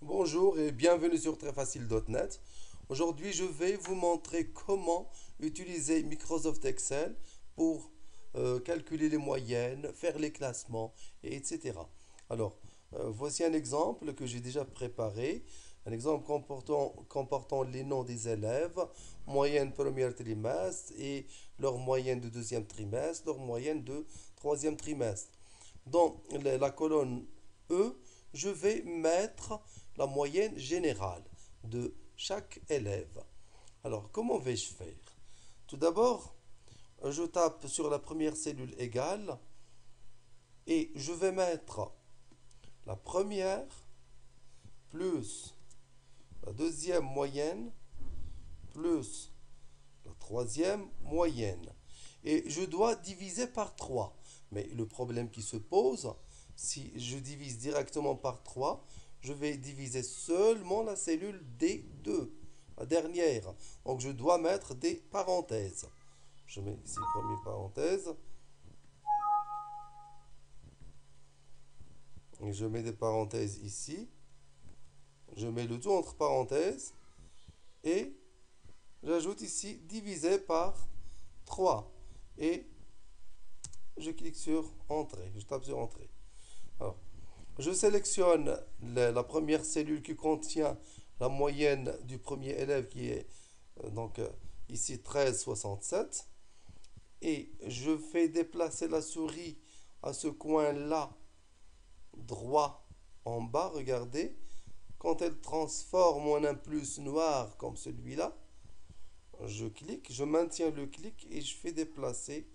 Bonjour et bienvenue sur trèsfacile.net. Aujourd'hui, je vais vous montrer comment utiliser Microsoft Excel pour calculer les moyennes, faire les classements, etc. Alors, voici un exemple que j'ai déjà préparé. Un exemple comportant les noms des élèves, moyenne premier trimestre et leur moyenne de deuxième trimestre, leur moyenne de troisième trimestre. Dans la colonne E, je vais mettre la moyenne générale de chaque élève. Alors, comment vais-je faire? Tout d'abord, je tape sur la première cellule égale et je vais mettre la première plus la deuxième moyenne plus la troisième moyenne. Et je dois diviser par 3. Mais le problème qui se pose, si je divise directement par 3, je vais diviser seulement la cellule D2, la dernière. Donc je dois mettre des parenthèses. Je mets ici première parenthèse. Et je mets des parenthèses ici. Je mets le tout entre parenthèses. Et j'ajoute ici divisé par 3. Et je clique sur Entrée. Je tape sur Entrée. Alors, je sélectionne la première cellule qui contient la moyenne du premier élève qui est donc ici 13,67 et je fais déplacer la souris à ce coin-là droit en bas. Regardez, quand elle transforme en un plus noir comme celui-là, je clique, je maintiens le clic et je fais déplacer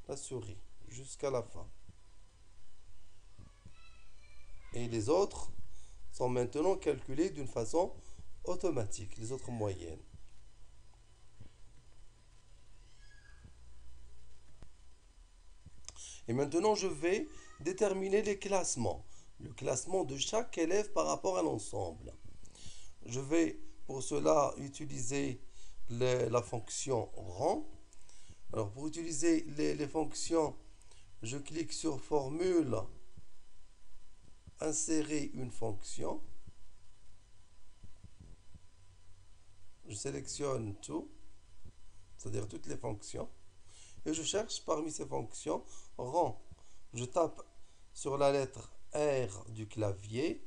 la souris jusqu'à la fin. Et les autres sont maintenant calculés d'une façon automatique, les autres moyennes. Et maintenant, je vais déterminer les classements. Le classement de chaque élève par rapport à l'ensemble. Je vais pour cela utiliser la fonction rang. Alors pour utiliser les fonctions, je clique sur formule, insérer une fonction. Je sélectionne tout, c'est-à-dire toutes les fonctions. Et je cherche parmi ces fonctions rang. Je tape sur la lettre R du clavier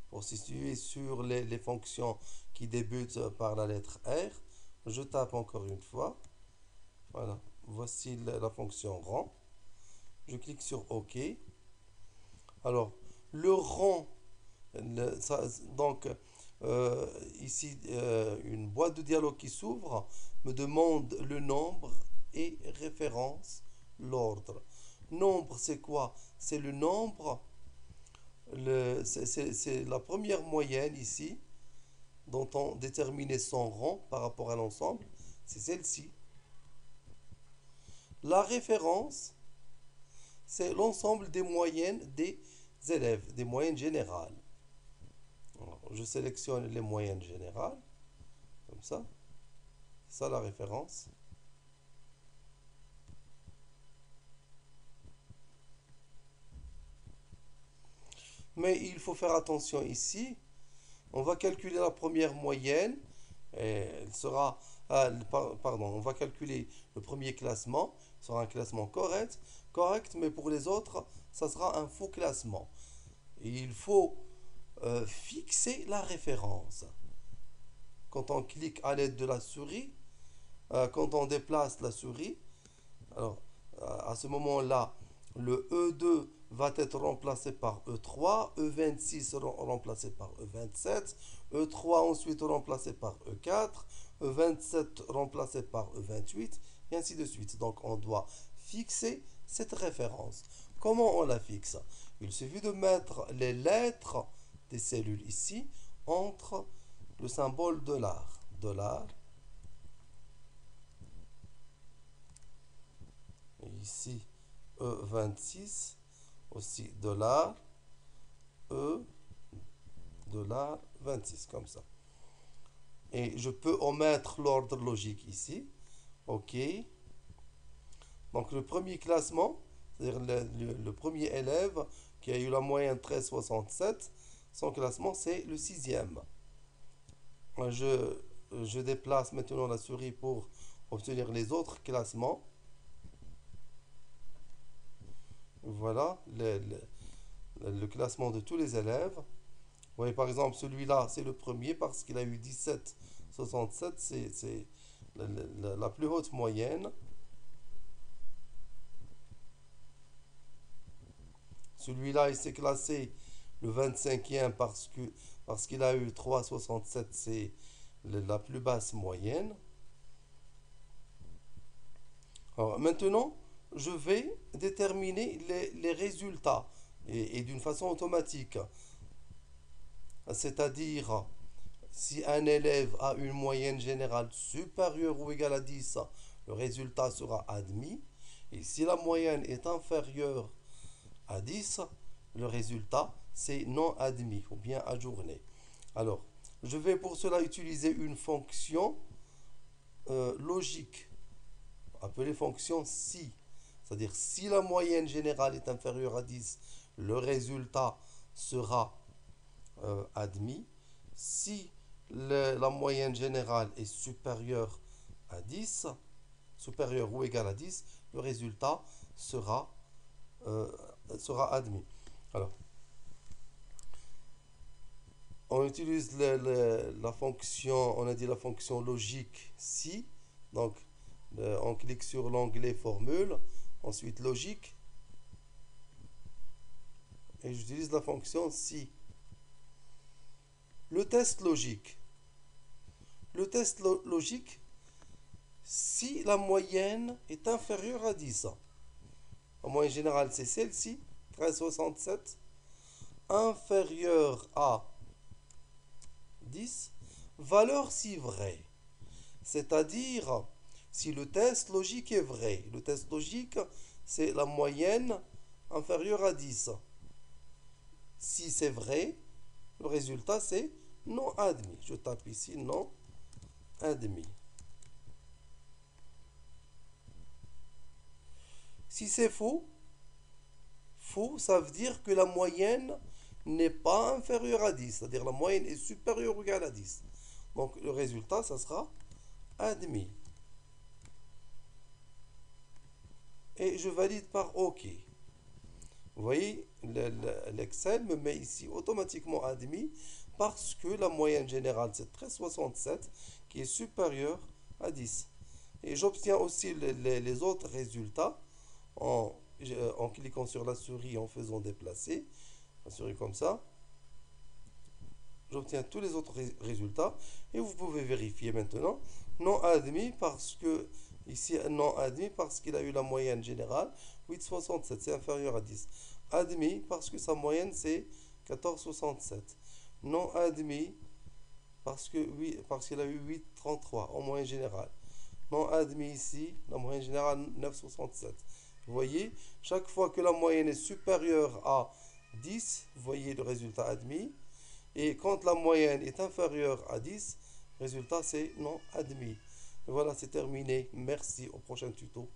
pour situer sur les fonctions qui débutent par la lettre R. Je tape encore une fois. Voilà, voici la fonction rang. Je clique sur OK. Alors, le rang, donc ici, une boîte de dialogue qui s'ouvre me demande le nombre et référence l'ordre. Nombre, c'est quoi? C'est le nombre, c'est la première moyenne ici, dont on déterminait son rang par rapport à l'ensemble. C'est celle-ci. La référence, c'est l'ensemble des moyennes des élèves, des moyennes générales. Alors, je sélectionne les moyennes générales, comme ça. C'est ça la référence. Mais il faut faire attention ici. On va calculer la première moyenne. Et elle sera, pardon, on va calculer le premier classement. Ce sera un classement correct, mais pour les autres, ça sera un faux classement. Et il faut fixer la référence. Quand on clique à l'aide de la souris, quand on déplace la souris, alors à ce moment-là, le E2 va être remplacé par E3, E26 remplacé par E27, E3 ensuite remplacé par E4, E27 remplacé par E28, et ainsi de suite. Donc on doit fixer cette référence. Comment on la fixe? Il suffit de mettre les lettres des cellules ici entre le symbole dollar. Dollar. Et ici, E26, aussi dollar, E, dollar 26, comme ça. Et je peux omettre l'ordre logique ici. OK. Donc le premier classement, c'est-à-dire le premier élève qui a eu la moyenne 13,67, Son classement, c'est le sixième. Je déplace maintenant la souris pour obtenir les autres classements. Voilà le classement de tous les élèves. Vous voyez par exemple celui-là, c'est le premier parce qu'il a eu 17,67, c'est la plus haute moyenne. Celui-là, il s'est classé le 25e parce qu'il a eu 3,67, c'est la plus basse moyenne. Alors, maintenant, je vais déterminer les résultats et d'une façon automatique. C'est-à-dire, si un élève a une moyenne générale supérieure ou égale à 10, le résultat sera admis. Et si la moyenne est inférieure à 10, le résultat c'est non admis ou bien ajourné. Alors, je vais pour cela utiliser une fonction logique, appelée fonction si. C'est-à-dire, si la moyenne générale est inférieure à 10, le résultat sera admis. Si la moyenne générale est supérieure à 10, supérieure ou égale à 10, le résultat sera admis. Alors, on utilise la fonction, on a dit la fonction logique si. Donc, on clique sur l'onglet formule, ensuite logique, et j'utilise la fonction si. Le test logique. Le test logique, si la moyenne est inférieure à 10. La moyenne générale, c'est celle-ci, 13,67. Inférieure à 10, valeur si vraie. C'est-à-dire, si le test logique est vrai. Le test logique, c'est la moyenne inférieure à 10. Si c'est vrai, le résultat, c'est non admis. Je tape ici non admis. Si c'est faux, faux, ça veut dire que la moyenne n'est pas inférieure à 10. C'est-à-dire la moyenne est supérieure ou égale à 10. Donc le résultat, ça sera admis. Et je valide par OK. Vous voyez, l'Excel me met ici automatiquement admis parce que la moyenne générale, c'est 13,67 qui est supérieure à 10. Et j'obtiens aussi les autres résultats en cliquant sur la souris, en faisant déplacer la souris comme ça. J'obtiens tous les autres résultats et vous pouvez vérifier maintenant. Non admis parce que ici non admis parce qu'il a eu la moyenne générale 8,67, c'est inférieur à 10. Admis parce que sa moyenne c'est 14,67. Non admis parce qu'il a eu 8,33 en moyenne générale. Non admis ici, la moyenne générale 9,67. Vous voyez, chaque fois que la moyenne est supérieure à 10, vous voyez le résultat admis. Et quand la moyenne est inférieure à 10, le résultat c'est non admis. Et voilà, c'est terminé. Merci, au prochain tuto.